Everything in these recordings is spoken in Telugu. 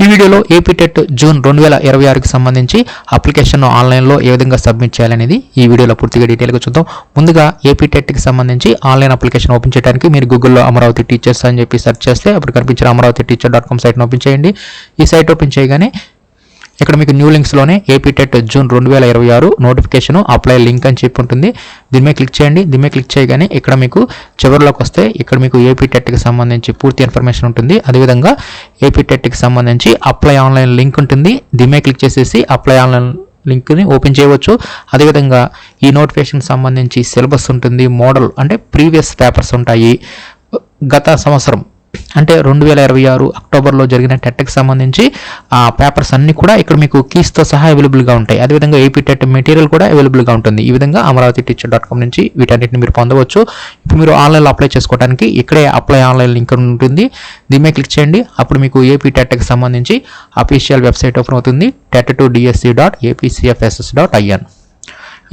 ఈ వీడియోలో ఏపీ టెట్ జూన్ 2026కి సంబంధించి అప్లికేషన్ ఆన్లైన్లో ఏ విధంగా సబ్మిట్ చేయాలనేది ఈ వీడియోలో పూర్తిగా డీటెయిల్గా చూద్దాం. ముందుగా ఏపీ టెట్కి సంబంధించి ఆన్లైన్ అప్లికేషన్ ఓపెన్ చేయడానికి మీరు గూగుల్లో అమరావతి టీచర్స్ అని చెప్పి సెర్చ్ చేస్తే అప్పుడు కనిపించిన అమరావతి టీచర్.com సైట్ని ఓపెన్ చేయండి. ఈ సైట్ ఓపెన్ చేయగానే ఇక్కడ మీకు న్యూ లింక్స్లోనే AP TET June 2026 notification apply link అని చెప్పి ఉంటుంది. దీని మీద క్లిక్ చేయండి. దీని మీద క్లిక్ చేయగానే ఇక్కడ మీకు చివరిలోకి వస్తే ఇక్కడ మీకు ఏపీ టెట్కి సంబంధించి పూర్తి ఇన్ఫర్మేషన్ ఉంటుంది. అదేవిధంగా ఏపీ టెట్కి సంబంధించి అప్లై ఆన్లైన్ లింక్ ఉంటుంది. దీని మీద క్లిక్ చేసేసి అప్లై ఆన్లైన్ లింక్ని ఓపెన్ చేయవచ్చు. అదేవిధంగా ఈ నోటిఫికేషన్ సంబంధించి సిలబస్ ఉంటుంది, మోడల్ అంటే ప్రీవియస్ పేపర్స్ ఉంటాయి. గత సంవత్సరం అంటే 2026 అక్టోబర్లో జరిగిన టెట్కి సంబంధించి ఆ పేపర్స్ అన్నీ కూడా ఇక్కడ మీకు కీస్తో సహా అవైలబుల్గా ఉంటాయి. అదేవిధంగా ఏపీ టెట్ మెటీరియల్ కూడా అవైలబుల్గా ఉంటుంది. ఈ విధంగా అమరావతి టీచర్.com నుంచి వీటన్నిటిని మీరు పొందవచ్చు. ఇప్పుడు మీరు ఆన్లైన్లో అప్లై చేసుకోవడానికి ఇక్కడే అప్లై ఆన్లైన్ లింక్ ఉంటుంది. దీని మీద క్లిక్ చేయండి. అప్పుడు మీకు ఏపీ టెట్కి సంబంధించి అఫీషియల్ వెబ్సైట్ ఓపెన్ అవుతుంది, tet2dsc.apcfss.in.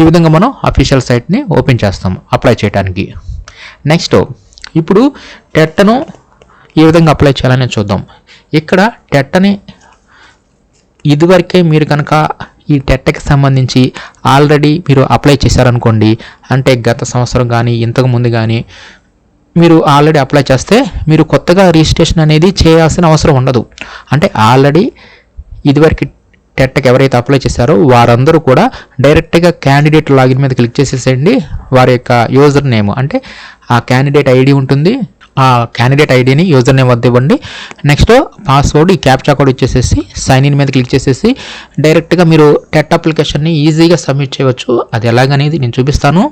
ఈ విధంగా మనం అఫీషియల్ సైట్ని ఓపెన్ చేస్తాం అప్లై చేయడానికి. నెక్స్ట్ ఇప్పుడు టెట్ను ఏ విధంగా అప్లై చేయాలని చూద్దాం. ఇక్కడ టెట్ని ఇదివరకే మీరు కనుక ఈ టెట్కి సంబంధించి ఆల్రెడీ మీరు అప్లై చేశారనుకోండి, అంటే గత సంవత్సరం కానీ ఇంతకు ముందు కానీ మీరు ఆల్రెడీ అప్లై చేస్తే మీరు కొత్తగా రిజిస్ట్రేషన్ అనేది చేయాల్సిన అవసరం ఉండదు. అంటే ఆల్రెడీ ఇదివరకు టెట్కి ఎవరైతే అప్లై చేశారో వారందరూ కూడా డైరెక్ట్గా క్యాండిడేట్ లాగిన్ మీద క్లిక్ చేసేసేయండి. వారి యొక్క యూజర్ నేమ్ అంటే ఆ క్యాండిడేట్ ఐడి ఉంటుంది, ఆ క్యాండిడేట్ ఐడిని యూజర్ నేమ్ వద్ద ఇవ్వండి. నెక్స్ట్ పాస్వర్డ్, ఈ క్యాప్చా కోడ్ ఇచ్చేసేసి సైన్ ఇన్ మీద క్లిక్ చేసేసి డైరెక్ట్గా మీరు టెట్ అప్లికేషన్ని ఈజీగా సబ్మిట్ చేయవచ్చు. అది ఎలాగనేది నేను చూపిస్తాను.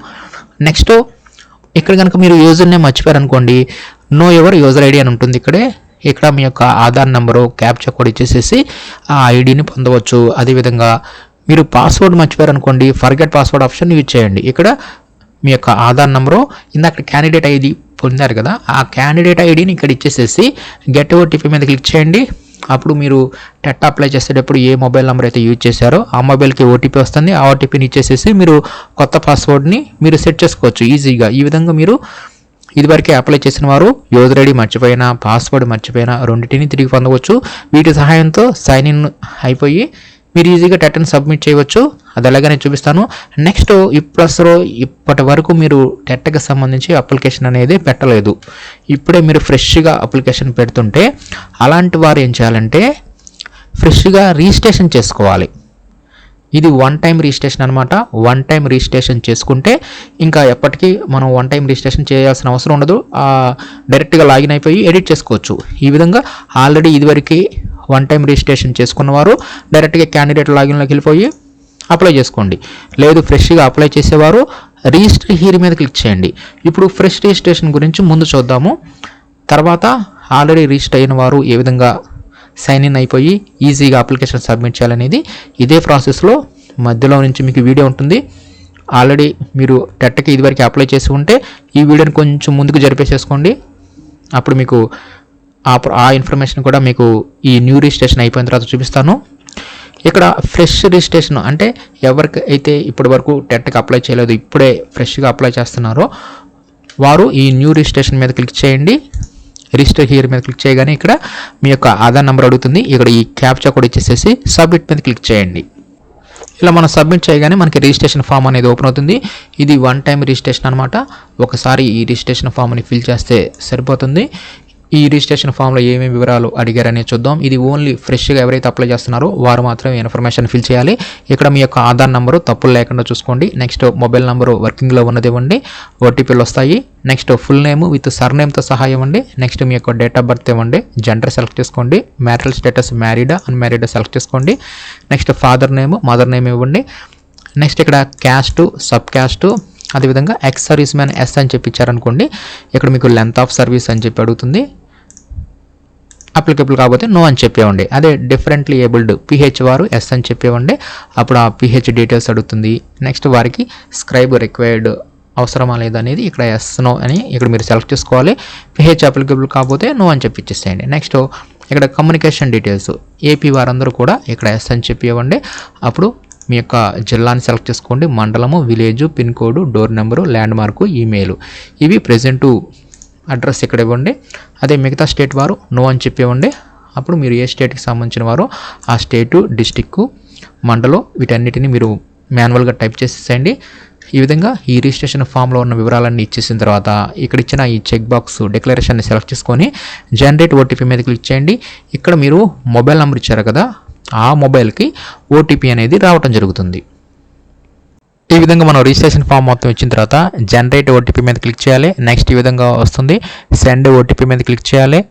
నెక్స్ట్ ఇక్కడ కనుక మీరు యూజర్ నేమ్ మర్చిపోయారనుకోండి, నో యువర్ యూజర్ ఐడి అని ఉంటుంది. ఇక్కడ మీ యొక్క ఆధార్ నెంబరు, క్యాప్చా కోడ్ ఇచ్చేసేసి ఆ ఐడిని పొందవచ్చు. అదేవిధంగా మీరు పాస్వర్డ్ మర్చిపోయారనుకోండి, ఫర్గెట్ పాస్వర్డ్ ఆప్షన్ యూజ్ చేయండి. ఇక్కడ మీ యొక్క ఆధార్ నెంబరు, ఇందాక క్యాండిడేట్ ఐడి పొందారు కదా, ఆ క్యాండిడేట్ ఐడిని ఇక్కడ ఇచ్చేసేసి గెట్ ఓటీపీ మీద క్లిక్ చేయండి. అప్పుడు మీరు టెట్ అప్లై చేసేటప్పుడు ఏ మొబైల్ నెంబర్ అయితే యూజ్ చేశారో ఆ మొబైల్కి ఓటీపీ వస్తుంది. ఆ ఓటీపీని ఇచ్చేసేసి మీరు కొత్త పాస్వర్డ్ని మీరు సెట్ చేసుకోవచ్చు ఈజీగా. ఈ విధంగా మీరు ఇదివరకే అప్లై చేసిన వారు యూజర్ ఐడి మర్చిపోయినా, పాస్వర్డ్ మర్చిపోయినా రెండింటిని తిరిగి పొందవచ్చు. వీటి సహాయంతో సైన్ ఇన్ అయిపోయి మీరు ఈజీగా టెట్ని సబ్మిట్ చేయవచ్చు. అది ఎలాగనే చూపిస్తాను. నెక్స్ట్ ఇప్పటి వరకు మీరు టెట్కి సంబంధించి అప్లికేషన్ అనేది పెట్టలేదు, ఇప్పుడే మీరు ఫ్రెష్గా అప్లికేషన్ పెడుతుంటే అలాంటి వారు ఏం చేయాలంటే ఫ్రెష్గా రిజిస్ట్రేషన్ చేసుకోవాలి. ఇది వన్ టైం రిజిస్ట్రేషన్ అనమాట. వన్ టైం రిజిస్ట్రేషన్ చేసుకుంటే ఇంకా ఎప్పటికీ మనం వన్ టైం రిజిస్ట్రేషన్ చేయాల్సిన అవసరం ఉండదు. డైరెక్ట్గా లాగిన్ అయిపోయి ఎడిట్ చేసుకోవచ్చు. ఈ విధంగా ఆల్రెడీ ఇదివరకు వన్ టైం రిజిస్ట్రేషన్ చేసుకున్నవారు డైరెక్ట్గా క్యాండిడేట్ లాగిన్లోకి వెళ్ళిపోయి అప్లై చేసుకోండి. లేదు ఫ్రెష్గా అప్లై చేసేవారు రిజిస్టర్ హియర్ మీద క్లిక్ చేయండి. ఇప్పుడు ఫ్రెష్ రిజిస్ట్రేషన్ గురించి ముందు చూద్దాము. తర్వాత ఆల్రెడీ రిజిస్టర్ అయిన వారు ఏ విధంగా సైన్ ఇన్ అయిపోయి ఈజీగా అప్లికేషన్ సబ్మిట్ చేయాలనేది ఇదే ప్రాసెస్లో మధ్యలో నుంచి మీకు వీడియో ఉంటుంది. ఆల్రెడీ మీరు టెట్కి ఇదివరకు అప్లై చేసి ఉంటే ఈ వీడియోని కొంచెం ముందుకు జరిపేసేసుకోండి. అప్పుడు మీకు ఆ ఇన్ఫర్మేషన్ కూడా మీకు ఈ న్యూ రిజిస్ట్రేషన్ అయిపోయిన తర్వాత చూపిస్తాను. ఇక్కడ ఫ్రెష్ రిజిస్ట్రేషన్ అంటే ఎవరికి అయితే ఇప్పటి వరకు టెట్కి అప్లై చేయలేదు, ఇప్పుడే ఫ్రెష్గా అప్లై చేస్తున్నారో వారు ఈ న్యూ రిజిస్ట్రేషన్ మీద క్లిక్ చేయండి. రిజిస్టర్ హియర్ మీద క్లిక్ చేయగానే ఇక్కడ మీ యొక్క ఆధార్ నెంబర్ అడుగుతుంది. ఇక్కడ ఈ క్యాప్చా కోడ్ ఇచ్చేసేసి సబ్మిట్ మీద క్లిక్ చేయండి. ఇలా మనం సబ్మిట్ చేయగానే మనకి రిజిస్ట్రేషన్ ఫామ్ అనేది ఓపెన్ అవుతుంది. ఇది వన్ టైం రిజిస్ట్రేషన్ అనమాట. ఒకసారి ఈ రిజిస్ట్రేషన్ ఫామ్ని ఫిల్ చేస్తే సరిపోతుంది. ఈ రిజిస్ట్రేషన్ ఫామ్లో ఏమేమి వివరాలు అడిగారనే చూద్దాం. ఇది ఓన్లీ ఫ్రెష్గా ఎవరైతే అప్లై చేస్తున్నారో వారు మాత్రమే ఇన్ఫర్మేషన్ ఫిల్ చేయాలి. ఇక్కడ మీ యొక్క ఆధార్ నెంబరు తప్పులు లేకుండా చూసుకోండి. నెక్స్ట్ మొబైల్ నెంబరు వర్కింగ్లో ఉన్నది ఇవ్వండి, ఓటీపీలు వస్తాయి. నెక్స్ట్ ఫుల్ నేమ్ విత్ సర్నేమ్తో సహా ఇవ్వండి. నెక్స్ట్ మీ యొక్క డేట్ ఆఫ్ బర్త్ ఇవ్వండి, జెండర్ సెలెక్ట్ చేసుకోండి, మ్యారిటల్ స్టేటస్ మ్యారీడా అన్మ్యారీడా సెలెక్ట్ చేసుకోండి. Next father name, mother name ఇవ్వండి. నెక్స్ట్ ఇక్కడ క్యాస్ట్, సబ్ క్యాస్ట్, అదేవిధంగా ఎక్స్ సర్వీస్ మ్యాన్ ఎస్ అని చెప్పి ఇచ్చారనుకోండి, ఇక్కడ మీకు లెంత్ ఆఫ్ సర్వీస్ అని చెప్పి అడుగుతుంది. అప్లికబుల్ కాకపోతే నో అని చెప్పేవండి. అదే డిఫరెంట్లీ ఏబుల్డ్ పిహెచ్ వారు ఎస్ అని చెప్పేవండి. అప్పుడు ఆ పిహెచ్ డీటెయిల్స్ అడుగుతుంది. నెక్స్ట్ వారికి స్క్రైబ్ రిక్వైర్డ్ అవసరమా లేదా అనేది ఇక్కడ ఎస్ నో అని ఇక్కడ మీరు సెలెక్ట్ చేసుకోవాలి. పిహెచ్ అప్లికబుల్ కాకపోతే నో అని చెప్పి ఇచ్చేసేయండి. నెక్స్ట్ ఇక్కడ కమ్యూనికేషన్ డీటెయిల్స్ ఏపీ వారందరూ కూడా ఇక్కడ ఎస్ అని చెప్పి ఇవ్వండి. అప్పుడు మీ యొక్క జిల్లాని సెలెక్ట్ చేసుకోండి, మండలము, village, pin code, door number, land mark, email, ఇవి ప్రెజెంటు అడ్రస్ ఇక్కడ ఇవ్వండి. అదే మిగతా స్టేట్ వారు నో అని చెప్పి ఇవ్వండి. అప్పుడు మీరు ఏ స్టేట్కి సంబంధించిన వారో ఆ స్టేటు, డిస్టిక్, మండలం వీటన్నిటిని మీరు మాన్యువల్గా టైప్ చేసేసేయండి. ఈ విధంగా ఈ రిజిస్ట్రేషన్ ఫామ్లో ఉన్న వివరాలన్నీ ఇచ్చేసిన తర్వాత ఇక్కడ ఇచ్చిన ఈ చెక్ బాక్స్ డిక్లరేషన్ని సెలెక్ట్ చేసుకొని జనరేట్ ఓటీపీ మీద క్లిక్ చేయండి. ఇక్కడ మీరు మొబైల్ నెంబర్ ఇచ్చారు కదా, ఆ మొబైల్కి ఓటీపీ అనేది రావటం జరుగుతుంది. ఈ విధంగా మనం రిజిస్ట్రేషన్ ఫామ్ మొత్తం ఇచ్చిన తర్వాత జనరేట్ ఓటీపీ మీద క్లిక్ చేయాలి. నెక్స్ట్ ఈ విధంగా వస్తుంది, సెండ్ ఓటీపీ మీద క్లిక్ చేయాలి.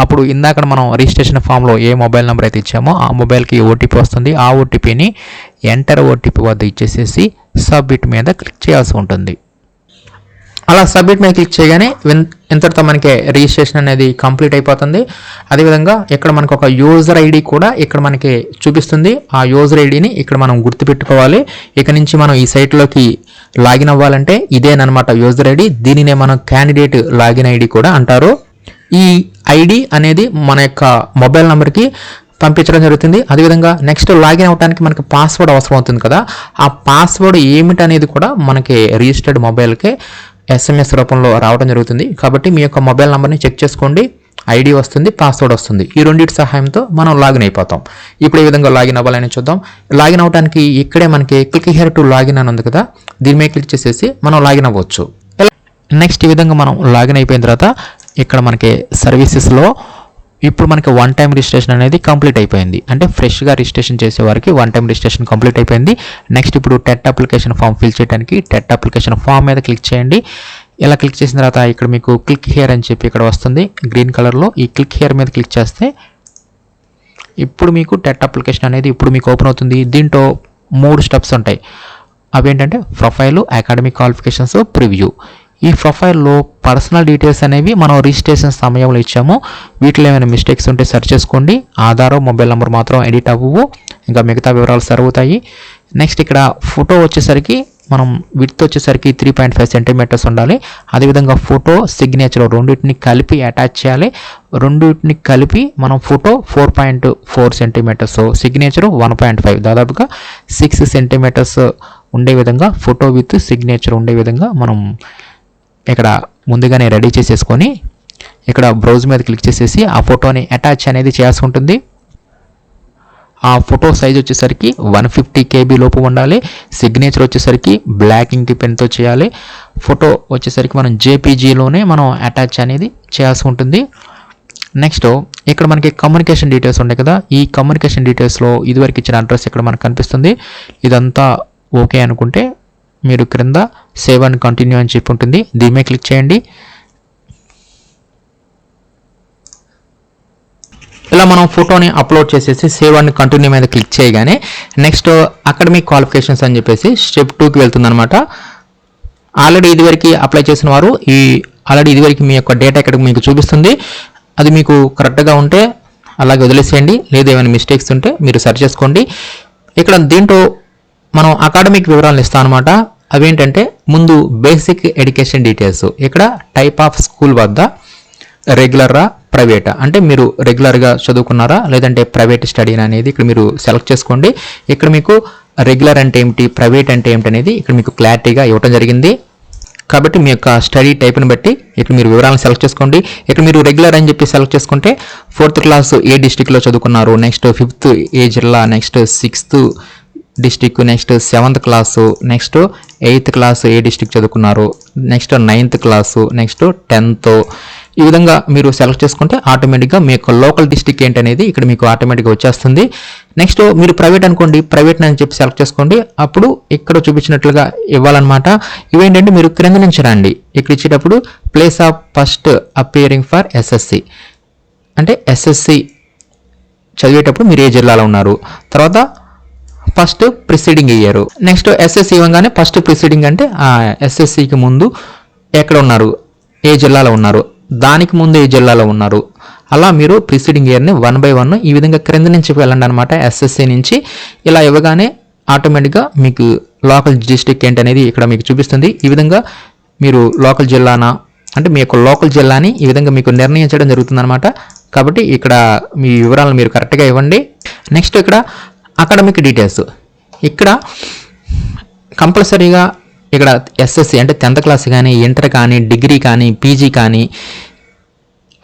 అప్పుడు ఇందాక మనం రిజిస్ట్రేషన్ ఫామ్లో ఏ మొబైల్ నెంబర్ అయితే ఇచ్చామో ఆ మొబైల్కి ఓటీపీ వస్తుంది. ఆ ఓటీపీని ఎంటర్ ఓటీపీ వద్ద ఇచ్చేసేసి సబ్మిట్ మీద క్లిక్ చేయాల్సి ఉంటుంది. అలా సబ్మిట్ మీద క్లిక్ చేయగానే ఇంతటితో మనకి రిజిస్ట్రేషన్ అనేది కంప్లీట్ అయిపోతుంది. అదేవిధంగా ఇక్కడ మనకు ఒక యూజర్ ఐడి కూడా ఇక్కడ మనకి చూపిస్తుంది. ఆ యూజర్ ఐడిని ఇక్కడ మనం గుర్తుపెట్టుకోవాలి. ఇక నుంచి మనం ఈ సైట్లోకి లాగిన్ అవ్వాలంటే ఇదేనమాట యూజర్ ఐడి. దీనినే మనం క్యాండిడేట్ లాగిన్ ఐడి కూడా అంటారు. ఈ ఐడి అనేది మన యొక్క మొబైల్ నెంబర్కి పంపించడం జరుగుతుంది. అదేవిధంగా నెక్స్ట్ లాగిన్ అవ్వడానికి మనకి పాస్వర్డ్ అవసరం అవుతుంది కదా, ఆ పాస్వర్డ్ ఏమిటనేది కూడా మనకి రిజిస్టర్డ్ మొబైల్కే SMS రూపంలో రావడం జరుగుతుంది. కాబట్టి మీ యొక్క మొబైల్ నెంబర్ని చెక్ చేసుకోండి, ఐడి వస్తుంది, పాస్వర్డ్ వస్తుంది. ఈ రెండింటి సహాయంతో మనం లాగిన్ అయిపోతాం. ఇప్పుడు ఈ విధంగా లాగిన్ అవ్వాలని చూద్దాం. లాగిన్ అవ్వడానికి ఇక్కడే మనకి క్లిక్ హియర్ టు లాగిన్ అని ఉంది కదా, దీని మీద క్లిక్ చేసేసి మనం లాగిన్ అవ్వచ్చు. నెక్స్ట్ ఈ విధంగా మనం లాగిన్ అయిపోయిన తర్వాత ఇక్కడ మనకి సర్వీసెస్లో ఇప్పుడు మనకి వన్ టైం రిజిస్ట్రేషన్ అనేది కంప్లీట్ అయిపోయింది. అంటే ఫ్రెష్గా రిజిస్ట్రేషన్ చేసే వారికి వన్ టైం రిజిస్ట్రేషన్ కంప్లీట్ అయిపోయింది. నెక్స్ట్ ఇప్పుడు టెట్ అప్లికేషన్ ఫామ్ ఫిల్ చేయడానికి టెట్ అప్లికేషన్ ఫామ్ మీద క్లిక్ చేయండి. ఇలా క్లిక్ చేసిన తర్వాత ఇక్కడ మీకు క్లిక్ హియర్ అని చెప్పి ఇక్కడ వస్తుంది గ్రీన్ కలర్లో. ఈ క్లిక్ హియర్ మీద క్లిక్ చేస్తే ఇప్పుడు మీకు టెట్ అప్లికేషన్ అనేది ఇప్పుడు మీకు ఓపెన్ అవుతుంది. దీంట్లో 3 స్టెప్స్ ఉంటాయి. అవేంటంటే ప్రొఫైలు, అకాడమిక్ క్వాలిఫికేషన్స్, ప్రివ్యూ. ఈ ప్రొఫైల్లో పర్సనల్ డీటెయిల్స్ అనేవి మనం రిజిస్ట్రేషన్ సమయంలో ఇచ్చాము. వీటిలో ఏమైనా మిస్టేక్స్ ఉంటే సెర్చ్ చేసుకోండి. ఆధార్, మొబైల్ నెంబర్ మాత్రం ఎడిట్ అవ్వవు, ఇంకా మిగతా వివరాలు సర్వ్ అవుతాయి. నెక్స్ట్ ఇక్కడ ఫోటో వచ్చేసరికి మనం విడ్త్ వచ్చేసరికి 3.5 సెంటీమీటర్స్ ఉండాలి. అదేవిధంగా ఫోటో, సిగ్నేచర్ రెండింటిని కలిపి అటాచ్ చేయాలి. రెండింటిని కలిపి మనం ఫోటో 4.4 సెంటీమీటర్స్, సిగ్నేచర్ 1.5, దాదాపుగా 6 సెంటీమీటర్స్ ఉండే విధంగా ఫోటో విత్ సిగ్నేచర్ ఉండే విధంగా మనం ఇక్కడ ముందుగానే రెడీ చేసేసుకొని ఇక్కడ బ్రౌజ్ మీద క్లిక్ చేసేసి ఆ ఫోటోని అటాచ్ అనేది చేయాల్సి ఉంటుంది. ఆ ఫోటో సైజ్ వచ్చేసరికి 150 KB లోపు ఉండాలి. సిగ్నేచర్ వచ్చేసరికి బ్లాక్ ఇంక్ పెన్తో చేయాలి. ఫోటో వచ్చేసరికి మనం JPGలోనే మనం అటాచ్ అనేది చేయాల్సి ఉంటుంది. నెక్స్ట్ ఇక్కడ మనకి కమ్యూనికేషన్ డీటెయిల్స్ ఉంటాయి కదా, ఈ కమ్యూనికేషన్ డీటెయిల్స్లో ఇదివరకు ఇచ్చిన అడ్రస్ ఇక్కడ మనకు కనిపిస్తుంది. ఇదంతా ఓకే అనుకుంటే మీరు క్రింద సేవ్ అండ్ కంటిన్యూ అని చెప్పి ఉంటుంది, దీని మీద క్లిక్ చేయండి. ఇలా మనం ఫోటోని అప్లోడ్ చేసేసి సేవ్ అండ్ కంటిన్యూ మీద క్లిక్ చేయగానే నెక్స్ట్ అకాడమిక్ క్వాలిఫికేషన్స్ అని చెప్పేసి స్టెప్ 2కి వెళ్తుంది అనమాట. ఆల్రెడీ ఇదివరకు అప్లై చేసిన వారు ఇదివరకు మీ యొక్క డేటా ఇక్కడ మీకు చూపిస్తుంది. అది మీకు కరెక్ట్గా ఉంటే అలాగే వదిలేసేయండి, లేదా ఏమైనా మిస్టేక్స్ ఉంటే మీరు సరి చేసుకోండి. ఇక్కడ దీంట్లో మనం అకాడమిక్ వివరాలను ఇస్తాం అనమాట. అవేంటంటే ముందు బేసిక్ ఎడ్యుకేషన్ డీటెయిల్స్. ఇక్కడ టైప్ ఆఫ్ స్కూల్ వద్ద రెగ్యులరా, ప్రైవేటా, అంటే మీరు రెగ్యులర్గా చదువుకున్నారా లేదంటే ప్రైవేట్ స్టడీ అనేది ఇక్కడ మీరు సెలెక్ట్ చేసుకోండి. ఇక్కడ మీకు రెగ్యులర్ అంటే ఏమిటి, ప్రైవేట్ అంటే ఏమిటి అనేది ఇక్కడ మీకు క్లారిటీగా ఇవ్వడం జరిగింది. కాబట్టి మీ యొక్క స్టడీ టైప్ని బట్టి ఇక్కడ మీరు వివరాలను సెలెక్ట్ చేసుకోండి. ఇక్కడ మీరు రెగ్యులర్ అని చెప్పి సెలెక్ట్ చేసుకుంటే 4th క్లాస్ ఏ డిస్టిక్లో చదువుకున్నారు, నెక్స్ట్ 5th ఏ జిల్లా, next 6th district, next 7th class, next 8th class ఏ డిస్టిక్ చదువుకున్నారు, next 9th class, next 10th. ఈ విధంగా మీరు సెలెక్ట్ చేసుకుంటే ఆటోమేటిక్గా మీ యొక్క లోకల్ డిస్టిక్ ఏంటనేది ఇక్కడ మీకు ఆటోమేటిక్గా వచ్చేస్తుంది. నెక్స్ట్ మీరు ప్రైవేట్ అనుకోండి, ప్రైవేట్ అని చెప్పి సెలెక్ట్ చేసుకోండి. అప్పుడు ఇక్కడ చూపించినట్లుగా ఇవ్వాలన్నమాట. ఇవేంటంటే మీరు క్రింద నుంచి రండి, ఇక్కడ ఇచ్చేటప్పుడు place of first appearing for SSC, అంటే SSC చదివేటప్పుడు మీరు ఏ జిల్లాలో ఉన్నారు, తర్వాత first preceding year, next SSC ఇవ్వగానే ఫస్ట్ ప్రిసీడింగ్ అంటే ఆ SSCకి ముందు ఎక్కడ ఉన్నారు, ఏ జిల్లాలో ఉన్నారు, దానికి ముందు ఏ జిల్లాలో ఉన్నారు, అలా మీరు ప్రిసీడింగ్ ఇయర్ని 1 by 1 ఈ విధంగా క్రింద నుంచి వెళ్ళండి అనమాట. SSC నుంచి ఇలా ఇవ్వగానే ఆటోమేటిక్గా మీకు లోకల్ డిస్ట్రిక్ట్ ఏంటనేది ఇక్కడ మీకు చూపిస్తుంది. ఈ విధంగా మీరు లోకల్ జిల్లానా అంటే మీ యొక్క లోకల్ జిల్లాని ఈ విధంగా మీకు నిర్ణయించడం జరుగుతుందన్నమాట. కాబట్టి ఇక్కడ మీ వివరాలను మీరు కరెక్ట్గా ఇవ్వండి. నెక్స్ట్ ఇక్కడ అకాడమిక్ డీటెయిల్స్, ఇక్కడ కంపల్సరీగా ఇక్కడ SSC అంటే 10th క్లాస్ కానీ, ఇంటర్ కానీ, డిగ్రీ కానీ, PG కానీ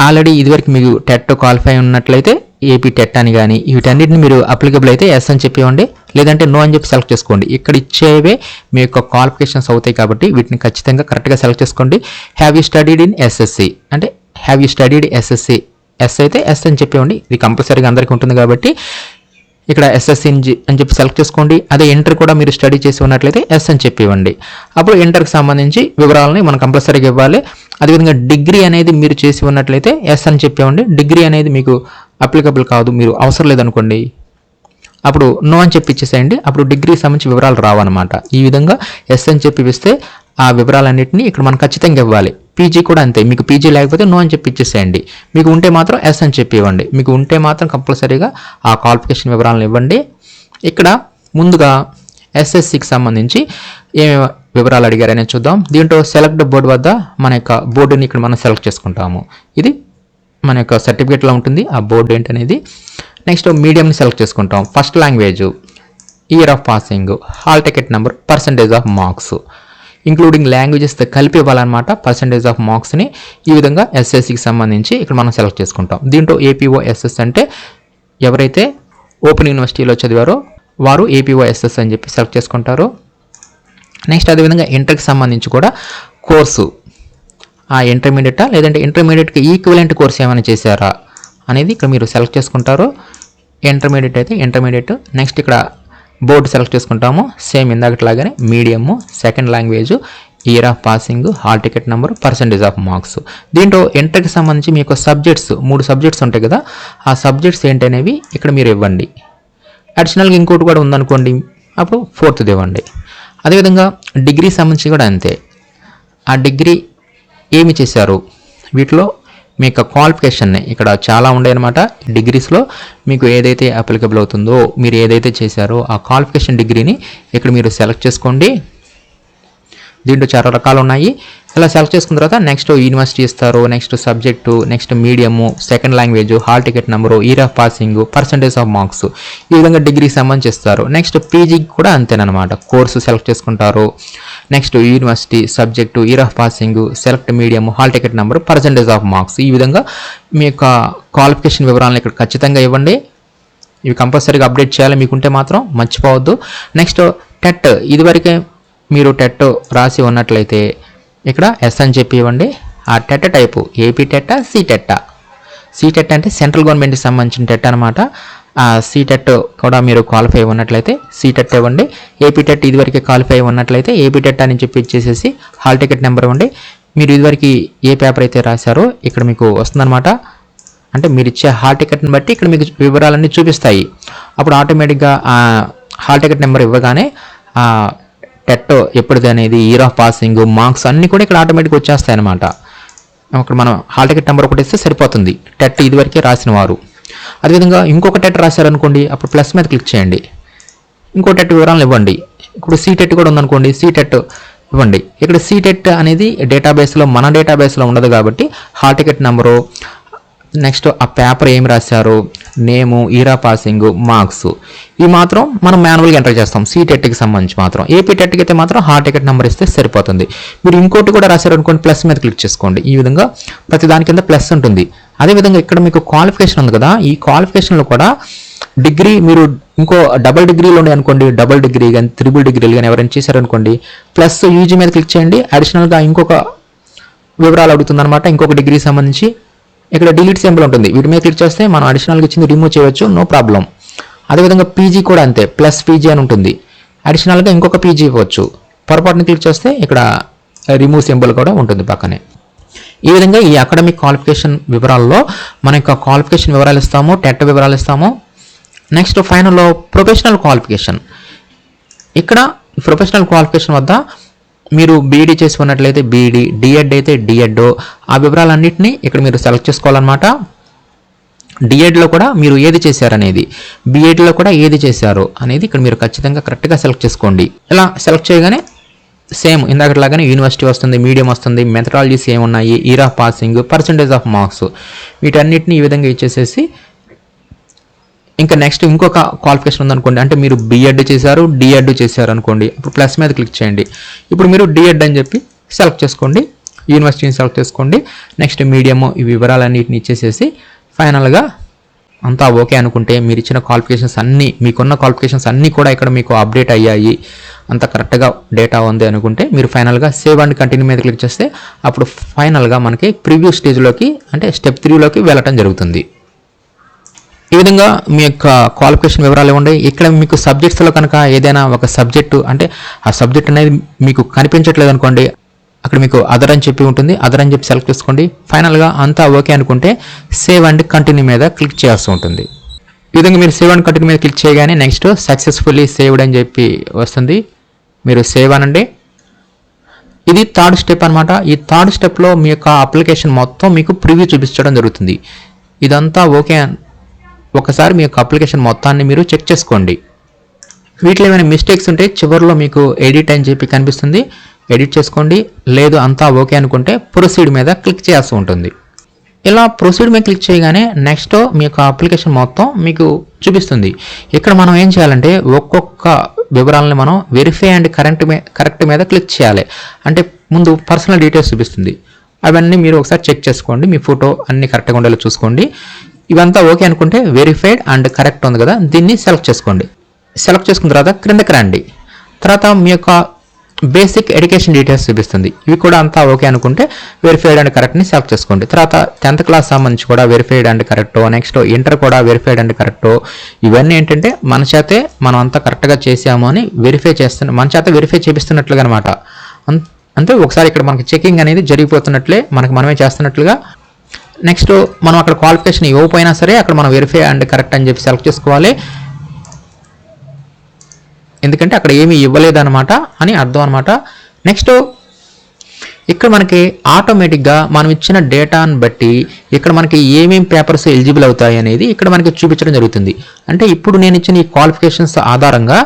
ఆల్రెడీ ఇదివరకు మీకు టెట్ క్వాలిఫై ఉన్నట్లయితే ఏపీ టెట్ అని కానీ వీటన్నిటిని మీరు అప్లికబుల్ అయితే ఎస్ అని చెప్పివ్వండి, లేదంటే నో అని చెప్పి సెలెక్ట్ చేసుకోండి. ఇక్కడ ఇచ్చేవే మీ యొక్క క్వాలిఫికేషన్స్ అవుతాయి కాబట్టి వీటిని ఖచ్చితంగా కరెక్ట్గా సెలెక్ట్ చేసుకోండి. Have you studied in SSC అంటే have you studied SSC, yes అయితే ఎస్ అని చెప్పివ్వండి. ఇది కంపల్సరీగా అందరికీ ఉంటుంది కాబట్టి ఇక్కడ ఎస్ఎస్సి అని చెప్పి సెలెక్ట్ చేసుకోండి. అదే ఇంటర్ కూడా మీరు స్టడీ చేసి ఉన్నట్లయితే ఎస్ అని చెప్పివ్వండి. అప్పుడు ఇంటర్కి సంబంధించి వివరాలని మనం కంపల్సరీగా ఇవ్వాలి. అదేవిధంగా డిగ్రీ అనేది మీరు చేసి ఉన్నట్లయితే ఎస్ అని చెప్పివ్వండి. డిగ్రీ అనేది మీకు అప్లికబుల్ కాదు, మీరు అవసరం లేదనుకోండి, అప్పుడు నో అని చెప్పి ఇచ్చేసేయండి. అప్పుడు డిగ్రీకి సంబంధించి వివరాలు రావన్నమాట. ఈ విధంగా ఎస్ అని చెప్పి ఇస్తే ఆ వివరాలన్నింటినీ ఇక్కడ మనం ఖచ్చితంగా ఇవ్వాలి. పీజీ కూడా అంతే, మీకు పీజీ లేకపోతే నో అని చెప్పి ఇచ్చేసేయండి. మీకు ఉంటే మాత్రం ఎస్ అని చెప్పి ఇవ్వండి. మీకు ఉంటే మాత్రం కంపల్సరీగా ఆ క్వాలిఫికేషన్ వివరాలను ఇవ్వండి. ఇక్కడ ముందుగా ఎస్ఎస్సికి సంబంధించి ఏమేమి వివరాలు అడిగారనేది చూద్దాం. దీంట్లో సెలెక్ట్ బోర్డు వద్ద మన యొక్క బోర్డుని ఇక్కడ మనం సెలెక్ట్ చేసుకుంటాము. ఇది మన యొక్క సర్టిఫికేట్లో ఉంటుంది ఆ బోర్డు ఏంటనేది. నెక్స్ట్ మీడియంని సెలెక్ట్ చేసుకుంటాం. First language, year of passing, hall ticket number, percentage of marks, including లాంగ్వేజెస్తో కలిపి ఇవ్వాలన్నమాట పర్సంటేజ్ ఆఫ్ మార్క్స్ని. ఈ విధంగా ఎస్ఎస్సికి సంబంధించి ఇక్కడ మనం సెలెక్ట్ చేసుకుంటాం. దీంట్లో ఏపీఓఎస్ఎస్ అంటే ఎవరైతే ఓపెన్ యూనివర్సిటీలో చదివారో వారు ఏపీఓఎస్ఎస్ అని చెప్పి సెలెక్ట్ చేసుకుంటారు. నెక్స్ట్ అదేవిధంగా ఇంటర్కి సంబంధించి కూడా కోర్సు, ఆ ఇంటర్మీడియటా లేదంటే ఇంటర్మీడియట్కి ఈక్వలెంట్ కోర్స్ ఏమైనా చేశారా అనేది ఇక్కడ మీరు సెలెక్ట్ చేసుకుంటారు. ఇంటర్మీడియట్ అయితే ఇంటర్మీడియట్. నెక్స్ట్ ఇక్కడ బోర్డు సెలెక్ట్ చేసుకుంటాము. సేమ్ ఇందాకట్లాగానే medium, second language, year of passing, hall ticket number, percentage of marks. దీంట్లో ఇంటర్కి సంబంధించి మీ యొక్క సబ్జెక్ట్స్ 3 సబ్జెక్ట్స్ ఉంటాయి కదా, ఆ సబ్జెక్ట్స్ ఏంటనేవి ఇక్కడ మీరు ఇవ్వండి. అడిషనల్గా ఇంకోటి కూడా ఉందనుకోండి, అప్పుడు 4th ఇవ్వండి. అదేవిధంగా డిగ్రీ సంబంధించి కూడా అంతే. ఆ డిగ్రీ ఏమి చేశారు, వీటిలో మీ యొక్క క్వాలిఫికేషన్ని ఇక్కడ చాలా ఉండే అనమాట. డిగ్రీస్లో మీకు ఏదైతే అప్లికబుల్ అవుతుందో, మీరు ఏదైతే చేశారో ఆ క్వాలిఫికేషన్ డిగ్రీని ఇక్కడ మీరు సెలెక్ట్ చేసుకోండి. దీంట్లో చాలా రకాలు ఉన్నాయి. ఇలా సెలెక్ట్ చేసుకున్న తర్వాత నెక్స్ట్ యూనివర్సిటీ ఇస్తారు, next subject, next medium, second language, hall ticket number, year of passing, percentage of marks, ఈ విధంగా డిగ్రీకి సంబంధించి ఇస్తారు. నెక్స్ట్ పీజీకి కూడా అంతేనమాట. కోర్సు సెలెక్ట్ చేసుకుంటారు. Next university, subject, year of passing, select medium, hall ticket number, percentage of marks. ఈ విధంగా మీ యొక్క క్వాలిఫికేషన్ వివరాలను ఇక్కడ ఖచ్చితంగా ఇవ్వండి. ఇవి కంపల్సరీగా అప్డేట్ చేయాలి, మీకుంటే మాత్రం మర్చిపోవద్దు. నెక్స్ట్ టెట్, ఇదివరకే మీరు టెట్ రాసి ఉన్నట్లయితే ఇక్కడ ఎస్ అని చెప్పి ఇవ్వండి. ఆ టెట్ టైపు ఏపీ టెట్టా, సీటెట్టా. సీటెట్ అంటే సెంట్రల్ గవర్నమెంట్కి సంబంధించిన టెట్ అనమాట. ఆ సీటెట్ కూడా మీరు క్వాలిఫై ఉన్నట్లయితే సీటెట్ ఇవ్వండి. ఏపీ టెట్ ఇదివరకు క్వాలిఫై ఉన్నట్లయితే ఏపీ టెట్ అని చెప్పి ఇచ్చేసేసి హాల్ టికెట్ నెంబర్ ఇవ్వండి. మీరు ఇదివరకు ఏ పేపర్ అయితే రాశారో ఇక్కడ మీకు వస్తుందన్నమాట. అంటే మీరు ఇచ్చే హాల్ టికెట్ని బట్టి ఇక్కడ మీకు వివరాలన్నీ చూపిస్తాయి. అప్పుడు ఆటోమేటిక్గా ఆ హాల్ టికెట్ నెంబర్ ఇవ్వగానే టెట్ ఎప్పుడుది అనేది, ఇయర్ ఆఫ్ పాసింగ్, మార్క్స్ అన్నీ కూడా ఇక్కడ ఆటోమేటిక్గా వచ్చేస్తాయి అనమాట. అక్కడ మనం హాల్ టికెట్ నెంబర్ ఒకటి ఇస్తే సరిపోతుంది, టెట్ ఇదివరకే రాసిన వారు. అదేవిధంగా ఇంకొక టెట్ రాశారనుకోండి, అప్పుడు ప్లస్ మీద క్లిక్ చేయండి, ఇంకో టెట్ వివరాలను ఇవ్వండి. ఇప్పుడు సీటెట్ కూడా ఉందనుకోండి, సీటెట్ ఇవ్వండి. ఇక్కడ సీటెట్ అనేది డేటాబేస్లో, మన డేటాబేస్లో ఉండదు కాబట్టి హాల్ టికెట్ నెంబరు, నెక్స్ట్ ఆ పేపర్ ఏమి రాశారు, నేము, ఇయర్ ఆఫ్ పాసింగ్, మార్క్స్, ఇవి మాత్రం మనం మాన్యువల్గా ఎంటర్ చేస్తాం. సీటెట్కి సంబంధించి మాత్రం. ఏపీ టెట్కి అయితే మాత్రం హాల్ టికెట్ నెంబర్ ఇస్తే సరిపోతుంది. మీరు ఇంకోటి కూడా రాశారనుకోండి, ప్లస్ మీద క్లిక్ చేసుకోండి. ఈ విధంగా ప్రతి దాని కింద ప్లస్ ఉంటుంది. అదేవిధంగా ఇక్కడ మీకు క్వాలిఫికేషన్ ఉంది కదా, ఈ క్వాలిఫికేషన్లో కూడా డిగ్రీ మీరు ఇంకో డబుల్ డిగ్రీలు ఉన్నాయి అనుకోండి, డబుల్ డిగ్రీ కానీ త్రిబుల్ డిగ్రీలు కానీ ఎవరైనా చేశారనుకోండి, ప్లస్ యూజీ మీద క్లిక్ చేయండి. అడిషనల్గా ఇంకొక వివరాలు అడుగుతుంది అనమాట, ఇంకొక డిగ్రీ సంబంధించి. ఇక్కడ డిలీట్ సింబల్ ఉంటుంది, వీటి మీద క్లిక్ చేస్తే మనం అడిషనల్గా ఇచ్చింది రిమూవ్ చేయవచ్చు, నో ప్రాబ్లం. అదేవిధంగా పీజీ కూడా అంతే, ప్లస్ పీజీ అని ఉంటుంది. అడిషనల్గా ఇంకొక పీజీ ఇవ్వచ్చు. పొరపాటుని క్లిక్ చేస్తే ఇక్కడ రిమూవ్ సింబల్ కూడా ఉంటుంది పక్కనే. ఈ విధంగా ఈ అకాడమిక్ క్వాలిఫికేషన్ వివరాల్లో మన యొక్క క్వాలిఫికేషన్ వివరాలు ఇస్తాము, టెట్ వివరాలు ఇస్తాము. నెక్స్ట్ ఫైనల్లో ప్రొఫెషనల్ క్వాలిఫికేషన్. ఇక్కడ ప్రొఫెషనల్ క్వాలిఫికేషన్ వద్ద మీరు బీఈడీ చేసి ఉన్నట్లయితే బీఈడీ, డిఎడ్ అయితే డిఎడ్, ఆ వివరాలన్నింటినీ ఇక్కడ మీరు సెలెక్ట్ చేసుకోవాలన్నమాట. డిఎడ్లో కూడా మీరు ఏది చేశారనేది, బీఎడ్లో కూడా ఏది చేశారు అనేది ఇక్కడ మీరు ఖచ్చితంగా కరెక్ట్గా సెలెక్ట్ చేసుకోండి. ఇలా సెలెక్ట్ చేయగానే సేమ్ ఇందాకట్లాగానే యూనివర్సిటీ వస్తుంది, మీడియం వస్తుంది, మెథడాలజీస్ ఏమున్నాయి, year of passing, percentage of marks, వీటన్నిటిని ఈ విధంగా ఇచ్చేసేసి ఇంకా నెక్స్ట్ ఇంకొక క్వాలిఫికేషన్ ఉందనుకోండి, అంటే మీరు బీఎడ్ చేశారు, డిఎడ్ చేశారు అనుకోండి, అప్పుడు ప్లస్ మీద క్లిక్ చేయండి. ఇప్పుడు మీరు డిఎడ్ అని చెప్పి సెలెక్ట్ చేసుకోండి. యూనివర్సిటీని సెలెక్ట్ చేసుకోండి. నెక్స్ట్ మీడియం, ఈ వివరాలన్నిటిని ఇచ్చేసేసి ఫైనల్గా అంతా ఓకే అనుకుంటే మీరు ఇచ్చిన క్వాలిఫికేషన్స్ అన్నీ, మీకున్న క్వాలిఫికేషన్స్ అన్నీ కూడా ఇక్కడ మీకు అప్డేట్ అయ్యాయి, అంత కరెక్ట్గా డేటా ఉంది అనుకుంటే మీరు ఫైనల్గా సేవ్ అండ్ కంటిన్యూ మీద క్లిక్ చేస్తే అప్పుడు ఫైనల్గా మనకి ప్రివ్యూ స్టేజ్లోకి అంటే స్టెప్ 3లోకి వెళ్ళటం జరుగుతుంది. ఈ విధంగా మీ యొక్క క్వాలిఫికేషన్ వివరాలు ఇవ్వండి. ఇక్కడ మీకు సబ్జెక్ట్స్లో కనుక ఏదైనా ఒక సబ్జెక్టు అంటే ఆ సబ్జెక్ట్ అనేది మీకు కనిపించట్లేదు అనుకోండి, అక్కడ మీకు అదర్ అని చెప్పి ఉంటుంది, అదర్ అని చెప్పి సెలెక్ట్ చేసుకోండి. ఫైనల్గా అంతా ఓకే అనుకుంటే సేవ్ అండ్ కంటిన్యూ మీద క్లిక్ చేయాల్సి ఉంటుంది. ఈ విధంగా మీరు సేవ్ అండ్ కంటిన్యూ మీద క్లిక్ చేయగానే నెక్స్ట్ సక్సెస్ఫుల్లీ సేవ్డ్ అని చెప్పి వస్తుంది. మీరు సేవ్ అనండి. ఇది థర్డ్ స్టెప్ అనమాట. ఈ థర్డ్ స్టెప్లో మీ యొక్క అప్లికేషన్ మొత్తం మీకు ప్రివ్యూ చూపించడం జరుగుతుంది. ఇదంతా ఓకే. ఒకసారి మీ యొక్క అప్లికేషన్ మొత్తాన్ని మీరు చెక్ చేసుకోండి. వీటిలో ఏమైనా మిస్టేక్స్ ఉంటే చివరిలో మీకు ఎడిట్ అని చెప్పి కనిపిస్తుంది, ఎడిట్ చేసుకోండి. లేదు అంతా ఓకే అనుకుంటే ప్రొసీడ్ మీద క్లిక్ చేయాల్సి ఉంటుంది. ఇలా ప్రొసీడ్ మీద క్లిక్ చేయగానే నెక్స్ట్ మీ యొక్క అప్లికేషన్ మొత్తం మీకు చూపిస్తుంది. ఇక్కడ మనం ఏం చేయాలంటే ఒక్కొక్క వివరాలని మనం వెరిఫై అండ్ కరెక్ట్ మీద క్లిక్ చేయాలి. అంటే ముందు పర్సనల్ డీటెయిల్స్ చూపిస్తుంది, అవన్నీ మీరు ఒకసారి చెక్ చేసుకోండి. మీ ఫోటో అన్ని కరెక్ట్గా ఉండేలా చూసుకోండి. ఇవంతా ఓకే అనుకుంటే వెరిఫైడ్ అండ్ కరెక్ట్ ఉంది కదా, దీన్ని సెలెక్ట్ చేసుకోండి. సెలెక్ట్ చేసుకున్న తర్వాత క్రిందకి రండి. తర్వాత మీ యొక్క బేసిక్ ఎడ్యుకేషన్ డీటెయిల్స్ చూపిస్తుంది. ఇవి కూడా అంతా ఓకే అనుకుంటే వెరిఫైడ్ అండ్ కరెక్ట్ని సెలెక్ట్ చేసుకోండి. తర్వాత 10th క్లాస్ సంబంధించి కూడా వెరిఫైడ్ అండ్ కరెక్టో, నెక్స్ట్ ఇంటర్ కూడా వెరిఫైడ్ అండ్ కరెక్టో. ఇవన్నీ ఏంటంటే మన చేతే మనం అంతా కరెక్ట్గా చేసాము అని మన చేత వెరిఫై చేపిస్తున్నట్లుగా అనమాట. అంతే ఒకసారి ఇక్కడ మనకి చెకింగ్ అనేది జరిగిపోతున్నట్లే, మనమే చేస్తున్నట్లుగా. నెక్స్ట్ మనం అక్కడ క్వాలిఫికేషన్ ఇవ్వకపోయినా సరే అక్కడ మనం వెరిఫై అండ్ కరెక్ట్ అని చెప్పి సెలెక్ట్ చేసుకోవాలి. ఎందుకంటే అక్కడ ఏమీ ఇవ్వలేదన్నమాట అని అర్థం అనమాట. నెక్స్ట్ ఇక్కడ మనకి ఆటోమేటిక్గా మనం ఇచ్చిన డేటాను బట్టి ఇక్కడ మనకి ఏమేమి పేపర్స్ ఎలిజిబుల్ అవుతాయి అనేది ఇక్కడ మనకి చూపించడం జరుగుతుంది. అంటే ఇప్పుడు నేను ఇచ్చిన ఈ క్వాలిఫికేషన్స్ ఆధారంగా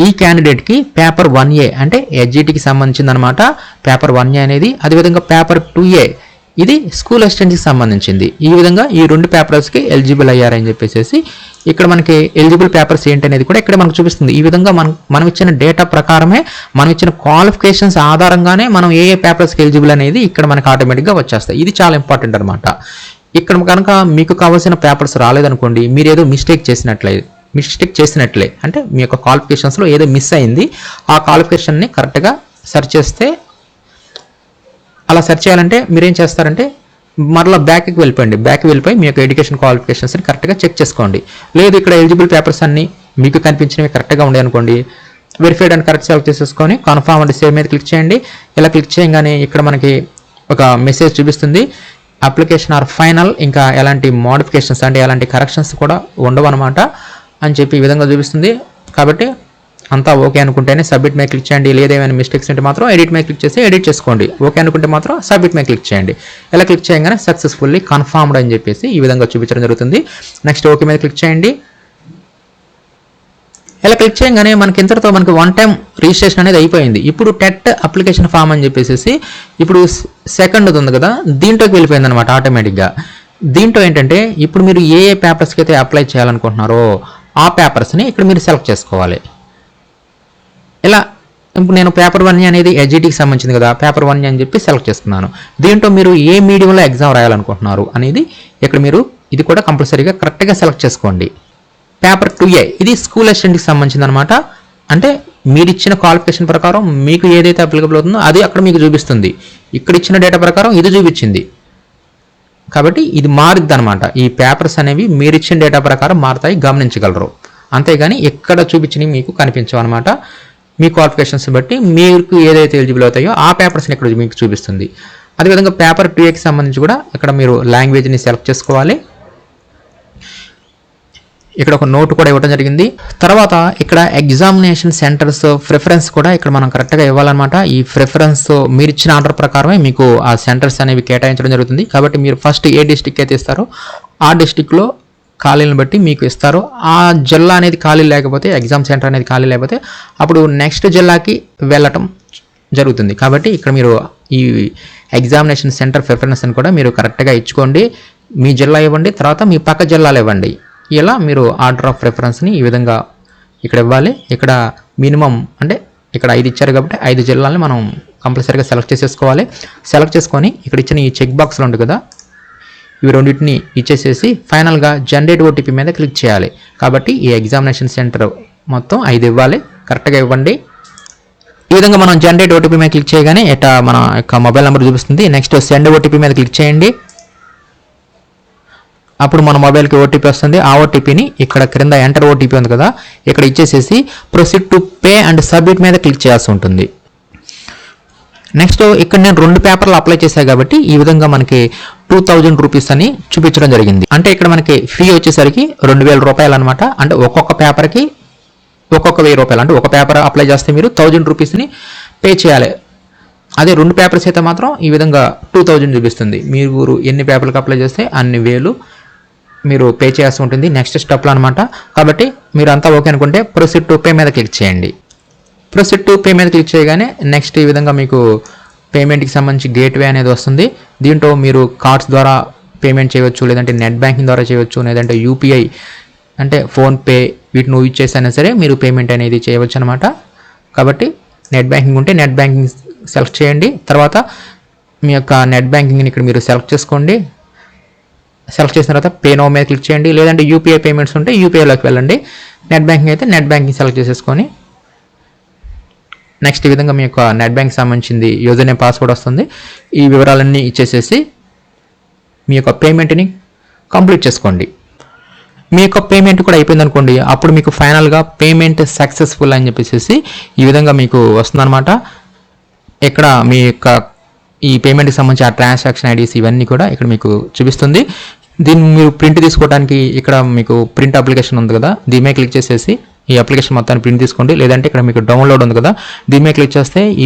ఈ క్యాండిడేట్కి పేపర్ 1A అంటే HGTకి సంబంధించింది అనమాట. పేపర్ 1A అనేది, అదేవిధంగా పేపర్ 2A ఇది స్కూల్ అసిస్టెంట్కి సంబంధించింది. ఈ విధంగా ఈ 2 పేపర్స్కి ఎలిజిబుల్ అయ్యారని చెప్పేసి ఇక్కడ మనకి ఎలిజిబుల్ పేపర్స్ ఏంటనేది కూడా ఇక్కడ మనకు చూపిస్తుంది. ఈ విధంగా మనం ఇచ్చిన డేటా ప్రకారమే, మనం ఇచ్చిన క్వాలిఫికేషన్స్ ఆధారంగానే మనం ఏ పేపర్స్కి ఎలిజిబుల్ అనేది ఇక్కడ మనకి ఆటోమేటిక్గా వచ్చేస్తాయి. ఇది చాలా ఇంపార్టెంట్ అనమాట. ఇక్కడ కనుక మీకు కావాల్సిన పేపర్స్ రాలేదనుకోండి, మీరు ఏదో మిస్టేక్ చేసినట్లే అంటే మీ యొక్క క్వాలిఫికేషన్స్లో ఏదో మిస్ అయింది, ఆ క్వాలిఫికేషన్ని కరెక్ట్గా సెర్చ్ చేస్తే, అలా సెర్చ్ చేయాలంటే మీరేం చేస్తారంటే మరలా బ్యాక్కి వెళ్ళిపోయి మీ యొక్క ఎడ్యుకేషన్ క్వాలిఫికేషన్స్ని కరెక్ట్గా చెక్ చేసుకోండి. లేదు ఇక్కడ ఎలిజిబుల్ పేపర్స్ అన్నీ మీకు కనిపించినవి కరెక్ట్గా ఉండే అనుకోండి, వెరిఫైడ్ అండ్ కరెక్ట్ సెలెక్ట్ చేసేసుకొని కన్ఫర్మ్ అండ్ సేవ్ మీద క్లిక్ చేయండి. ఇలా క్లిక్ చేయగానే ఇక్కడ మనకి ఒక మెసేజ్ చూపిస్తుంది, అప్లికేషన్ ఆర్ ఫైనల్, ఇంకా ఎలాంటి మోడిఫికేషన్స్ అంటే ఎలాంటి కరెక్షన్స్ కూడా ఉండవు అనమాట అని చెప్పి ఈ విధంగా చూపిస్తుంది. కాబట్టి అంతా ఓకే అనుకుంటేనే సబ్మిట్ మీద క్లిక్ చేయండి. లేదేమైనా మిస్టేక్స్ ఉంటే మాత్రం ఎడిట్ మీద క్లిక్ చేసి ఎడిట్ చేసుకోండి. ఓకే అనుకుంటే మాత్రం సబ్మిట్ మీద క్లిక్ చేయండి. ఇలా క్లిక్ చేయగానే సక్సెస్ఫుల్లీ కన్ఫర్మ్డ్ అని చెప్పేసి ఈ విధంగా చూపించడం జరుగుతుంది. నెక్స్ట్ ఓకే మీద క్లిక్ చేయండి. ఇలా క్లిక్ చేయగానే మనకి ఇంతటితో మనకి 1 టైం రిజిస్ట్రేషన్ అనేది అయిపోయింది. ఇప్పుడు టెట్ అప్లికేషన్ ఫామ్ అని చెప్పేసి ఇప్పుడు సెకండ్ ఉంది కదా, దీంట్లోకి వెళ్ళిపోయింది అనమాట ఆటోమేటిక్గా. దీంట్లో ఏంటంటే ఇప్పుడు మీరు ఏ పేపర్స్కి అయితే అప్లై చేయాలనుకుంటున్నారో ఆ పేపర్స్ని ఇక్కడ మీరు సెలెక్ట్ చేసుకోవాలి. ఇలా ఇప్పుడు నేను పేపర్ 1 అనేది HGTకి సంబంధించింది కదా, పేపర్ 1 అని చెప్పి సెలెక్ట్ చేసుకున్నాను. దీంట్లో మీరు ఏ మీడియంలో ఎగ్జామ్ రాయాలనుకుంటున్నారు అనేది ఇక్కడ మీరు ఇది కూడా కంపల్సరీగా కరెక్ట్గా సెలెక్ట్ చేసుకోండి. పేపర్ 2A ఇది స్కూల్ అసిస్టెంట్కి సంబంధించింది అనమాట. అంటే మీరు ఇచ్చిన క్వాలిఫికేషన్ ప్రకారం మీకు ఏదైతే అప్లికబుల్ అవుతుందో అది అక్కడ మీకు చూపిస్తుంది. ఇక్కడ ఇచ్చిన డేటా ప్రకారం ఇది చూపించింది కాబట్టి ఇది మారుద్ది అనమాట. ఈ పేపర్స్ అనేవి మీరు ఇచ్చిన డేటా ప్రకారం మారుతాయి, గమనించగలరు. అంతేగాని ఎక్కడ చూపించినవి మీకు కనిపించవు అనమాట. మీ క్వాలిఫికేషన్స్ బట్టి మీకు ఏదైతే ఎలిజిబుల్ అవుతాయో ఆ పేపర్స్ని ఇక్కడ మీకు చూపిస్తుంది. అదేవిధంగా పేపర్ 2Aకి సంబంధించి కూడా ఇక్కడ మీరు లాంగ్వేజ్ని సెలెక్ట్ చేసుకోవాలి. ఇక్కడ ఒక నోట్ కూడా ఇవ్వడం జరిగింది. తర్వాత ఇక్కడ ఎగ్జామినేషన్ సెంటర్స్ ప్రిఫరెన్స్ కూడా ఇక్కడ మనం కరెక్ట్గా ఇవ్వాలన్నమాట. ఈ ప్రిఫరెన్స్ మీరు ఇచ్చిన ఆర్డర్ ప్రకారమే మీకు ఆ సెంటర్స్ అనేవి కేటాయించడం జరుగుతుంది. కాబట్టి మీరు ఫస్ట్ ఏ డిస్టిక్ అయితే ఇస్తారో ఆ డిస్టిక్లో ఖాళీలను బట్టి మీకు ఇస్తారు. ఆ జిల్లా అనేది ఖాళీ లేకపోతే, ఎగ్జామ్ సెంటర్ అనేది ఖాళీ లేకపోతే అప్పుడు నెక్స్ట్ జిల్లాకి వెళ్ళటం జరుగుతుంది. కాబట్టి ఇక్కడ మీరు ఈ ఎగ్జామినేషన్ సెంటర్ ప్రిఫరెన్స్ అని కూడా మీరు కరెక్ట్గా ఇచ్చుకోండి. మీ జిల్లా ఇవ్వండి, తర్వాత మీ పక్క జిల్లాలు ఇవ్వండి. ఇలా మీరు ఆర్డర్ ఆఫ్ ప్రిఫరెన్స్ని ఈ విధంగా ఇక్కడ ఇవ్వాలి. ఇక్కడ మినిమం అంటే ఇక్కడ 5 ఇచ్చారు కాబట్టి 5 జిల్లాలని మనం కంపల్సరీగా సెలెక్ట్ చేసేసుకోవాలి. సెలెక్ట్ చేసుకొని ఇక్కడ ఇచ్చిన ఈ చెక్ బాక్స్లో ఉంది కదా, ఇవి రెండింటిని ఇచ్చేసేసి ఫైనల్గా జనరేట్ ఓటీపీ మీద క్లిక్ చేయాలి. కాబట్టి ఈ ఎగ్జామినేషన్ సెంటర్ మొత్తం 5 ఇవ్వాలి, కరెక్ట్గా ఇవ్వండి. ఈ విధంగా మనం జనరేట్ ఓటీపీ మీద క్లిక్ చేయగానే ఇట్లా మన యొక్క మొబైల్ నెంబర్ చూపిస్తుంది. నెక్స్ట్ సెండ్ ఓటీపీ మీద క్లిక్ చేయండి. అప్పుడు మన మొబైల్కి ఓటీపీ వస్తుంది. ఆ ఓటీపీని ఇక్కడ క్రింద ఎంటర్ ఓటీపీ ఉంది కదా, ఇక్కడ ఇచ్చేసేసి proceed to pay and submit మీద క్లిక్ చేయాల్సి ఉంటుంది. నెక్స్ట్ ఇక్కడ నేను 2 పేపర్లు అప్లై చేశాను కాబట్టి ఈ విధంగా మనకి 2000 రూపీస్ అని చూపించడం జరిగింది. అంటే ఇక్కడ మనకి ఫీ వచ్చేసరికి 2000 రూపాయలు అనమాట. అంటే ఒక్కొక్క పేపర్కి ఒక్కొక్క 1000 రూపాయలు. అంటే ఒక పేపర్ అప్లై చేస్తే మీరు 1000 రూపీస్ని పే చేయాలి. అదే 2 పేపర్స్ అయితే మాత్రం ఈ విధంగా 2000 చూపిస్తుంది. మీరు ఎన్ని పేపర్లకు అప్లై చేస్తే అన్ని వేలు మీరు పే చేయాల్సి ఉంటుంది నెక్స్ట్ స్టెప్లో అనమాట. కాబట్టి మీరు అంతా ఓకే అనుకుంటే ప్రొసీడ్ టు పే మీద క్లిక్ చేయండి. ప్రొసీడ్ టు పే మీద క్లిక్ చేయగానే నెక్స్ట్ ఈ విధంగా మీకు పేమెంట్కి సంబంధించి గేట్వే అనేది వస్తుంది. దీంట్లో మీరు కార్డ్స్ ద్వారా పేమెంట్ చేయవచ్చు, లేదంటే నెట్ బ్యాంకింగ్ ద్వారా చేయవచ్చు, లేదంటే యూపీఐ అంటే ఫోన్పే వీటిని యూజ్ చేసైనా సరే మీరు పేమెంట్ అనేది చేయవచ్చు అనమాట. కాబట్టి నెట్ బ్యాంకింగ్ ఉంటే నెట్ బ్యాంకింగ్ సెలెక్ట్ చేయండి. తర్వాత మీ యొక్క నెట్ బ్యాంకింగ్ని ఇక్కడ మీరు సెలెక్ట్ చేసుకోండి. సెలెక్ట్ చేసిన తర్వాత పే నౌ మీద క్లిక్ చేయండి. లేదంటే యూపీఐ పేమెంట్స్ ఉంటే యూపీఐలోకి వెళ్ళండి. నెట్ బ్యాంకింగ్ అయితే నెట్ బ్యాంకింగ్ సెలెక్ట్ చేసేసుకొని నెక్స్ట్ ఈ విధంగా మీ యొక్క నెట్ బ్యాంక్ సంబంధించింది యూజర్ నేమ్ పాస్వర్డ్ వస్తుంది. ఈ వివరాలన్నీ ఇచ్చేసేసి మీ యొక్క పేమెంట్ని కంప్లీట్ చేసుకోండి. మీ యొక్క పేమెంట్ కూడా అయిపోయింది అనుకోండి, అప్పుడు మీకు ఫైనల్గా పేమెంట్ సక్సెస్ఫుల్ అని చెప్పేసి ఈ విధంగా మీకు వస్తుందన్నమాట. ఇక్కడ మీ యొక్క ఈ పేమెంట్కి సంబంధించి ఆ ట్రాన్సాక్షన్ ఐడీస్ ఇవన్నీ కూడా ఇక్కడ మీకు చూపిస్తుంది. దీన్ని మీరు ప్రింట్ తీసుకోవడానికి ఇక్కడ మీకు ప్రింట్ అప్లికేషన్ ఉంది కదా, దీని మీద క్లిక్ చేసేసి ఈ అప్లికేషన్ మొత్తాన్ని ప్రింట్ తీసుకోండి. లేదంటే ఇక్కడ మీకు డౌన్లోడ్ ఉంది కదా, దీని మీద క్లిక్ చేస్తే ఈ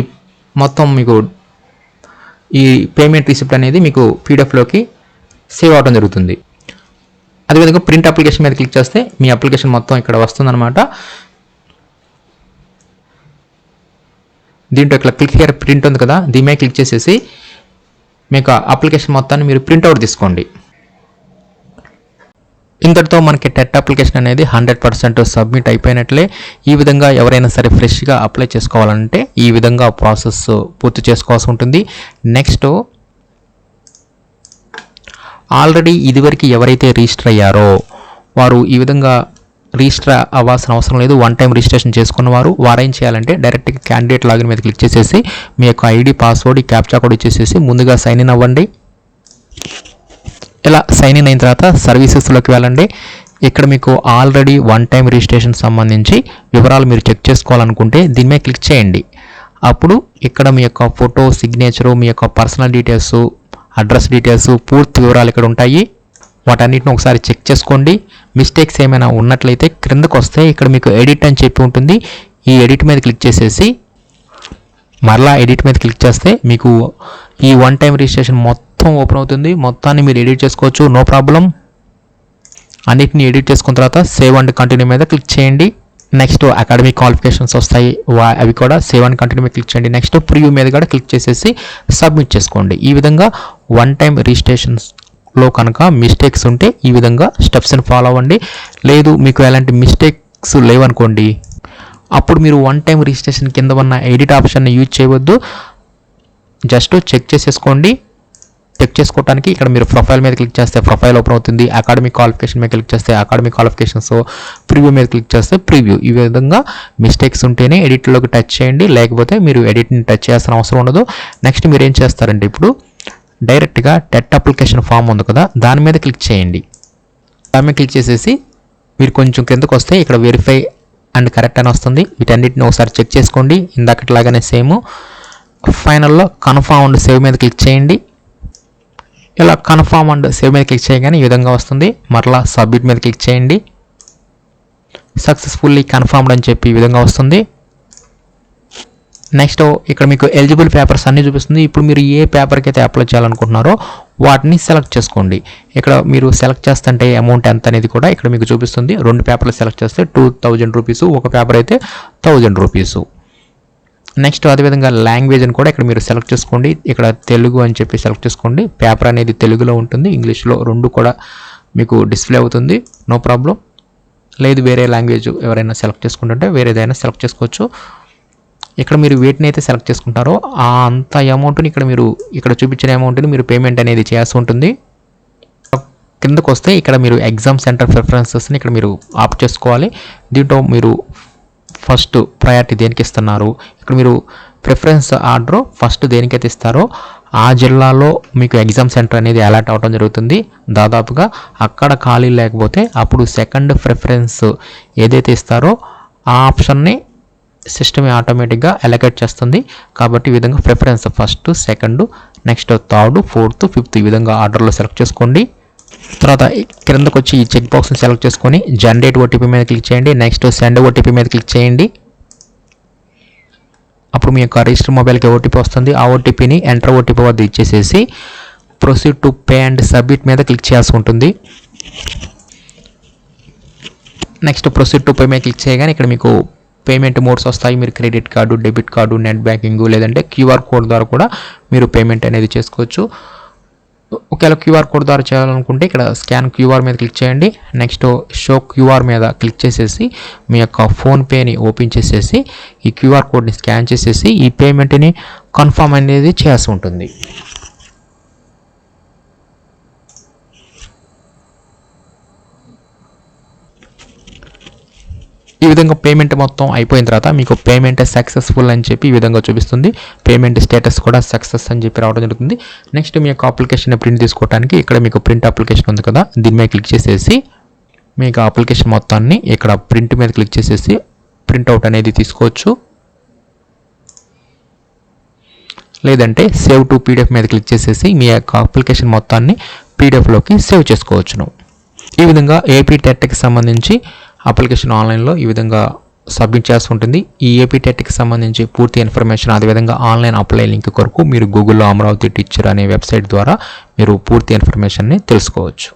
మొత్తం మీకు ఈ పేమెంట్ రిసిప్ట్ అనేది మీకు పీడిఎఫ్లోకి సేవ్ అవడం జరుగుతుంది. అదేవిధంగా ప్రింట్ అప్లికేషన్ మీద క్లిక్ చేస్తే మీ అప్లికేషన్ మొత్తం ఇక్కడ వస్తుందన్నమాట. దీంట్లో ఇక్కడ క్లిక్ హియర్ ప్రింట్ ఉంది కదా, దీని మీద క్లిక్ చేసేసి మీకు అప్లికేషన్ మొత్తాన్ని మీరు ప్రింట్అవుట్ తీసుకోండి. ఇంతటితో మనకి టెట్ అప్లికేషన్ అనేది 100% సబ్మిట్ అయిపోయినట్లే. ఈ విధంగా ఎవరైనా సరే ఫ్రెష్గా అప్లై చేసుకోవాలంటే ఈ విధంగా ప్రాసెస్ పూర్తి చేసుకోవాల్సి ఉంటుంది. నెక్స్ట్ ఆల్రెడీ ఇదివరకు ఎవరైతే రిజిస్టర్ అయ్యారో వారు ఈ విధంగా రిజిస్టర్ అవ్వాల్సిన అవసరం లేదు. 1 టైం రిజిస్ట్రేషన్ చేసుకున్న వారు ఏం చేయాలంటే డైరెక్ట్గా క్యాండిడేట్ లాగిన్ మీద క్లిక్ చేసేసి మీ యొక్క ఐడి పాస్వర్డ్ ఈ క్యాప్చా కోడ్ ఇచ్చేసేసి ముందుగా సైన్ ఇన్ అవ్వండి. ఇలా సైన్ ఇన్ అయిన తర్వాత సర్వీసెస్లోకి వెళ్ళండి. ఇక్కడ మీకు ఆల్రెడీ 1 టైం రిజిస్ట్రేషన్ సంబంధించి వివరాలు మీరు చెక్ చేసుకోవాలనుకుంటే దీని మీద క్లిక్ చేయండి. అప్పుడు ఇక్కడ మీ యొక్క ఫోటో, సిగ్నేచరు, మీ యొక్క పర్సనల్ డీటెయిల్స్, అడ్రస్ డీటెయిల్స్, పూర్తి వివరాలు ఇక్కడ ఉంటాయి. వాటన్నిటిని ఒకసారి చెక్ చేసుకోండి. మిస్టేక్స్ ఏమైనా ఉన్నట్లయితే క్రిందకు వస్తే ఇక్కడ మీకు ఎడిట్ అని చెప్పి ఉంటుంది. ఈ ఎడిట్ మీద క్లిక్ చేసేసి మరలా ఎడిట్ మీద క్లిక్ చేస్తే మీకు ఈ 1 టైం రిజిస్ట్రేషన్ మొత్తం ఓపెన్ అవుతుంది. మొత్తాన్ని మీరు ఎడిట్ చేసుకోవచ్చు, నో ప్రాబ్లం. అన్నిటిని ఎడిట్ చేసుకున్న తర్వాత సేవ్ అండ్ కంటిన్యూ మీద క్లిక్ చేయండి. నెక్స్ట్ అకాడమిక్ క్వాలిఫికేషన్స్ వస్తాయి, అవి కూడా సేవ్ అండ్ కంటిన్యూ మీద క్లిక్ చేయండి. నెక్స్ట్ ప్రివ్యూ మీద కూడా క్లిక్ చేసేసి సబ్మిట్ చేసుకోండి. ఈ విధంగా 1 టైం రిజిస్ట్రేషన్స్లో కనుక మిస్టేక్స్ ఉంటే ఈ విధంగా స్టెప్స్ని ఫాలో అవ్వండి. లేదు మీకు ఎలాంటి మిస్టేక్స్ లేవనుకోండి, అప్పుడు మీరు 1 టైం రిజిస్ట్రేషన్ కింద ఉన్న ఎడిట్ ఆప్షన్ని యూజ్ చేయవద్దు. జస్ట్ చెక్ చేసేసుకోండి. చెక్ చేసుకోవడానికి ఇక్కడ మీరు ప్రొఫైల్ మీద క్లిక్ చేస్తే ప్రొఫైల్ ఓపెన్ అవుతుంది. అకాడమిక్ క్వాలిఫికేషన్ మీద క్లిక్ చేస్తే అకాడమిక్ క్వాలిఫికేషన్స్, ప్రివ్యూ మీద క్లిక్ చేస్తే ప్రివ్యూ. ఈ విధంగా మిస్టేక్స్ ఉంటేనే ఎడిట్లోకి టచ్ చేయండి, లేకపోతే మీరు ఎడిట్ని టచ్ చేయాల్సిన అవసరం ఉండదు. నెక్స్ట్ మీరు ఏం చేస్తారంటే ఇప్పుడు డైరెక్ట్గా టెట్ అప్లికేషన్ ఫామ్ ఉంది కదా, దాని మీద క్లిక్ చేయండి. దాని మీద క్లిక్ చేసేసి మీరు కొంచెం కిందకు వస్తే ఇక్కడ వెరిఫై అండ్ కరెక్ట్ అని వస్తుంది. వీటన్నిటిని ఒకసారి చెక్ చేసుకోండి. ఇందాకట్లాగానే సేమ్. ఫైనల్లో కన్ఫర్మ్ అండ్ సేవ్ మీద క్లిక్ చేయండి. ఇలా కన్ఫర్మ్ అండ్ సేవ్ మీద క్లిక్ చేయగానే ఈ విధంగా వస్తుంది. మరలా సబ్మిట్ మీద క్లిక్ చేయండి. సక్సెస్ఫుల్లీ కన్ఫర్మ్డ్ అని చెప్పి ఈ విధంగా వస్తుంది. నెక్స్ట్ ఇక్కడ మీకు ఎలిజిబుల్ పేపర్స్ అన్నీ చూపిస్తుంది. ఇప్పుడు మీరు ఏ పేపర్కి అయితే అప్లై చేయాలనుకుంటున్నారో వాటిని సెలెక్ట్ చేసుకోండి. ఇక్కడ మీరు సెలెక్ట్ చేస్తుంటే అమౌంట్ ఎంత అనేది కూడా ఇక్కడ మీకు చూపిస్తుంది. 2 పేపర్లు సెలెక్ట్ చేస్తే 2000 రూపీస్, ఒక పేపర్ అయితే 1000 రూపీస్. నెక్స్ట్ అదేవిధంగా లాంగ్వేజ్ అని కూడా ఇక్కడ మీరు సెలెక్ట్ చేసుకోండి. ఇక్కడ తెలుగు అని చెప్పి సెలెక్ట్ చేసుకోండి. పేపర్ అనేది తెలుగులో ఉంటుంది, ఇంగ్లీష్లో, 2 కూడా మీకు డిస్ప్లే అవుతుంది, నో ప్రాబ్లం. లేదు వేరే లాంగ్వేజ్ ఎవరైనా సెలెక్ట్ చేసుకుంటుంటే వేరేదైనా సెలెక్ట్ చేసుకోవచ్చు. ఇక్కడ మీరు వేటిని అయితే సెలెక్ట్ చేసుకుంటారో ఆ అంత అమౌంట్ని ఇక్కడ చూపించిన అమౌంట్ని మీరు పేమెంట్ అనేది చేయాల్సి ఉంటుంది. కిందకు వస్తే ఇక్కడ మీరు ఎగ్జామ్ సెంటర్ ప్రిఫరెన్సెస్ని ఇక్కడ మీరు ఆప్ చేసుకోవాలి. దీంట్లో మీరు ఫస్ట్ ప్రయారిటీ దేనికి ఇస్తున్నారు, ఇక్కడ మీరు ప్రిఫరెన్స్ ఆర్డర్ ఫస్ట్ దేనికైతే ఇస్తారో ఆ జిల్లాలో మీకు ఎగ్జామ్ సెంటర్ అనేది అలాట్ అవ్వడం జరుగుతుంది. దాదాపుగా అక్కడ ఖాళీ లేకపోతే అప్పుడు సెకండ్ ప్రిఫరెన్స్ ఏదైతే ఇస్తారో ఆ ఆప్షన్ని సిస్టమ్ ఆటోమేటిక్గా అలొకేట్ చేస్తుంది. కాబట్టి ఈ విధంగా preference first, second, next third, fourth, fifth ఈ విధంగా ఆర్డర్లో సెలెక్ట్ చేసుకోండి. తర్వాత క్రిందకు వచ్చి ఈ చెక్ బాక్స్ని సెలెక్ట్ చేసుకొని జనరేట్ ఓటీపీ మీద క్లిక్ చేయండి. నెక్స్ట్ సెండ్ ఓటీపీ మీద క్లిక్ చేయండి. అప్పుడు మీ యొక్క రిజిస్టర్ మొబైల్కి ఓటీపీ వస్తుంది. ఆ ఓటీపీని ఎంటర్ ఓటీపీ వద్ద ఇచ్చేసేసి proceed to pay and submit మీద క్లిక్ చేయాల్సి ఉంటుంది. నెక్స్ట్ ప్రొసీడ్ టు పే మీద క్లిక్ చేయగానే ఇక్కడ మీకు పేమెంట్ మోడ్స్ వస్తాయి. మీరు credit card, debit card, net banking లేదంటే క్యూఆర్ కోడ్ ద్వారా కూడా మీరు పేమెంట్ అనేది చేసుకోవచ్చు. ఒకవేళ క్యూఆర్ కోడ్ ద్వారా చేయాలనుకుంటే ఇక్కడ స్కాన్ క్యూఆర్ మీద క్లిక్ చేయండి. నెక్స్ట్ షో క్యూఆర్ మీద క్లిక్ చేసేసి మీ యొక్క ఫోన్పేని ఓపెన్ చేసేసి ఈ క్యూఆర్ కోడ్ని స్కాన్ చేసేసి ఈ పేమెంట్ని కన్ఫర్మ్ అనేది చేయాల్సి ఉంటుంది. ఈ విధంగా పేమెంట్ మొత్తం అయిపోయిన తర్వాత మీకు పేమెంట్ సక్సెస్ఫుల్ అని చెప్పి ఈ విధంగా చూపిస్తుంది. పేమెంట్ స్టేటస్ కూడా సక్సెస్ అని చెప్పి రావడం జరుగుతుంది. నెక్స్ట్ మీ యొక్క అప్లికేషన్ ప్రింట్ తీసుకోవడానికి ఇక్కడ మీకు ప్రింట్ అప్లికేషన్ ఉంది కదా, దీని మీద క్లిక్ చేసేసి మీకు అప్లికేషన్ మొత్తాన్ని ఇక్కడ ప్రింట్ మీద క్లిక్ చేసేసి ప్రింట్అవుట్ అనేది తీసుకోవచ్చు. లేదంటే సేవ్ టు పీడిఎఫ్ మీద క్లిక్ చేసేసి మీ యొక్క అప్లికేషన్ మొత్తాన్ని పీడిఎఫ్లోకి సేవ్ చేసుకోవచ్చును. ఈ విధంగా ఏపీ టెట్కి సంబంధించి అప్లికేషన్ ఆన్లైన్లో ఈ విధంగా సబ్మిట్ చేస్తూ ఉంటుంది. ఈ ఏపీ టెట్కి సంబంధించి పూర్తి ఇన్ఫర్మేషన్ అదేవిధంగా ఆన్లైన్ అప్లై లింక్ కొరకు మీరు గూగుల్లో అమరావతి టీచర్ అనే వెబ్సైట్ ద్వారా మీరు పూర్తి ఇన్ఫర్మేషన్ని తెలుసుకోవచ్చు.